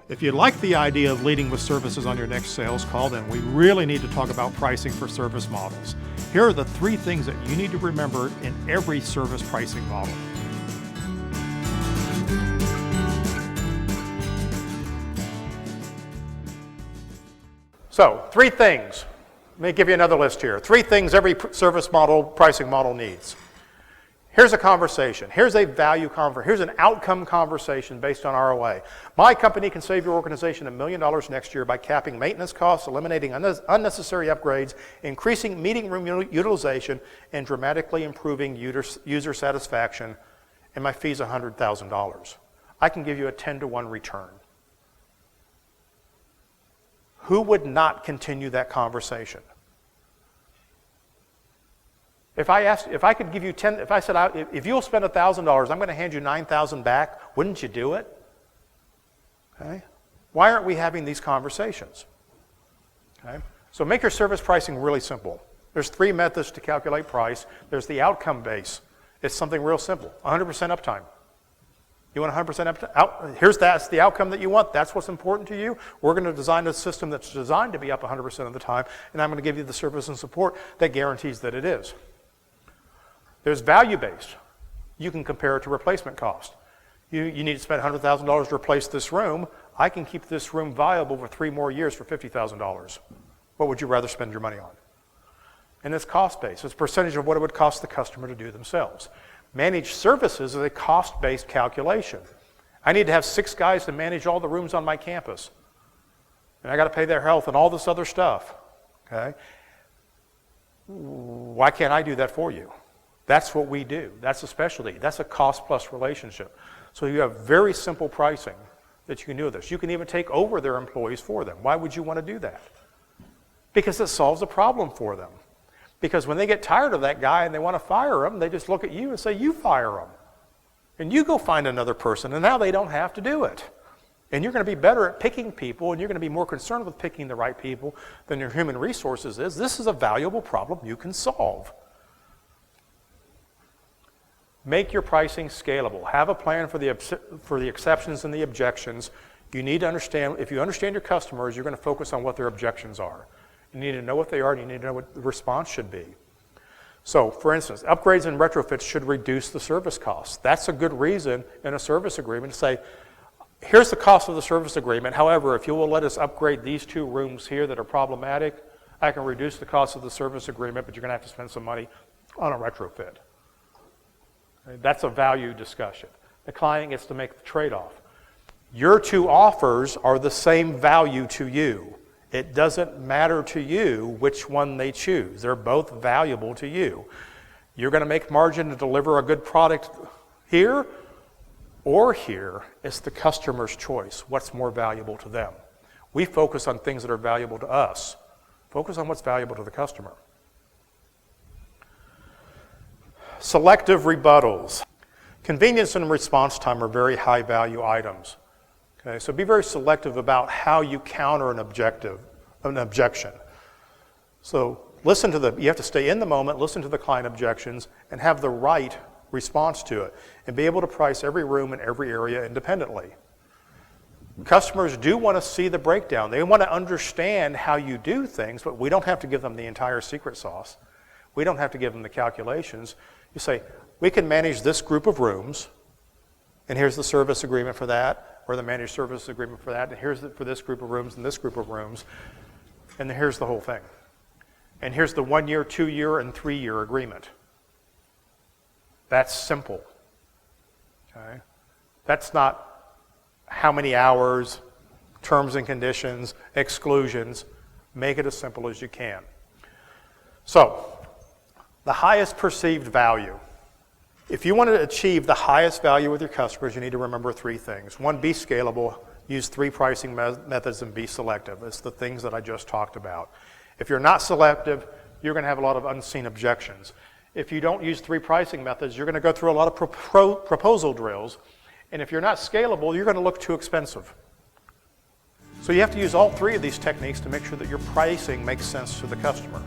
If you like the idea of leading with services on your next sales call, then we really need to talk about pricing for service models. Here are the 3 things that you need to remember in every service pricing model. So, 3 things. Let me give you another list here. 3 things every service model, pricing model needs. Here's a conversation. Here's a value conversation. Here's an outcome conversation based on ROI. My company can save your organization $1 million next year by capping maintenance costs, eliminating unnecessary upgrades, increasing meeting room utilization, and dramatically improving user satisfaction, and my fee's $100,000. I can give you a 10-to-1 return. Who would not continue that conversation? If I could give you 10, if I said, if you'll spend $1,000, I'm going to hand you $9,000 back, wouldn't you do it? Okay. Why aren't we having these conversations? Okay. So make your service pricing really simple. There's 3 methods to calculate price. There's the outcome base. It's something real simple. 100% uptime. You want 100% uptime? That's the outcome that you want. That's what's important to you. We're going to design a system that's designed to be up 100% of the time, and I'm going to give you the service and support that guarantees that it is. There's value-based. You can compare it to replacement cost. You need to spend $100,000 to replace this room. I can keep this room viable for 3 more years for $50,000. What would you rather spend your money on? And it's cost-based. It's a percentage of what it would cost the customer to do themselves. Managed services is a cost-based calculation. I need to have 6 guys to manage all the rooms on my campus. And I got to pay their health and all this other stuff. Okay? Why can't I do that for you? That's what we do. That's a specialty. That's a cost-plus relationship. So you have very simple pricing that you can do with this. You can even take over their employees for them. Why would you want to do that? Because it solves a problem for them. Because when they get tired of that guy and they want to fire him, they just look at you and say, you fire him. And you go find another person, and now they don't have to do it. And you're going to be better at picking people, and you're going to be more concerned with picking the right people than your human resources is. This is a valuable problem you can solve. Make your pricing scalable. Have a plan for the exceptions and the objections. You need to understand, if you understand your customers, you're going to focus on what their objections are. You need to know what they are, and you need to know what the response should be. So, for instance, upgrades and retrofits should reduce the service costs. That's a good reason in a service agreement to say, here's the cost of the service agreement. However, if you will let us upgrade these 2 rooms here that are problematic, I can reduce the cost of the service agreement, but you're going to have to spend some money on a retrofit. That's a value discussion. The client gets to make the trade-off. Your 2 offers are the same value to you. It doesn't matter to you which one they choose. They're both valuable to you. You're going to make margin to deliver a good product here or here. It's the customer's choice. What's more valuable to them? We focus on things that are valuable to us. Focus on what's valuable to the customer. Selective rebuttals. Convenience and response time are very high value items. Okay, so be very selective about how you counter an objection. So you have to stay in the moment, listen to the client objections, and have the right response to it, and be able to price every room in every area independently. Customers do want to see the breakdown. They want to understand how you do things, but we don't have to give them the entire secret sauce. We don't have to give them the calculations. You say, we can manage this group of rooms, and here's the service agreement for that, or the managed service agreement for that, and here's for this group of rooms and this group of rooms, and here's the whole thing. And here's the 1-year, 2-year, and 3-year agreement. That's simple. Okay? That's not how many hours, terms and conditions, exclusions. Make it as simple as you can. So, the highest perceived value. If you want to achieve the highest value with your customers, you need to remember 3 things. 1, be scalable. Use 3 pricing methods and be selective. It's the things that I just talked about. If you're not selective, you're going to have a lot of unseen objections. If you don't use 3 pricing methods, you're going to go through a lot of proposal drills. And if you're not scalable, you're going to look too expensive. So you have to use all 3 of these techniques to make sure that your pricing makes sense to the customer.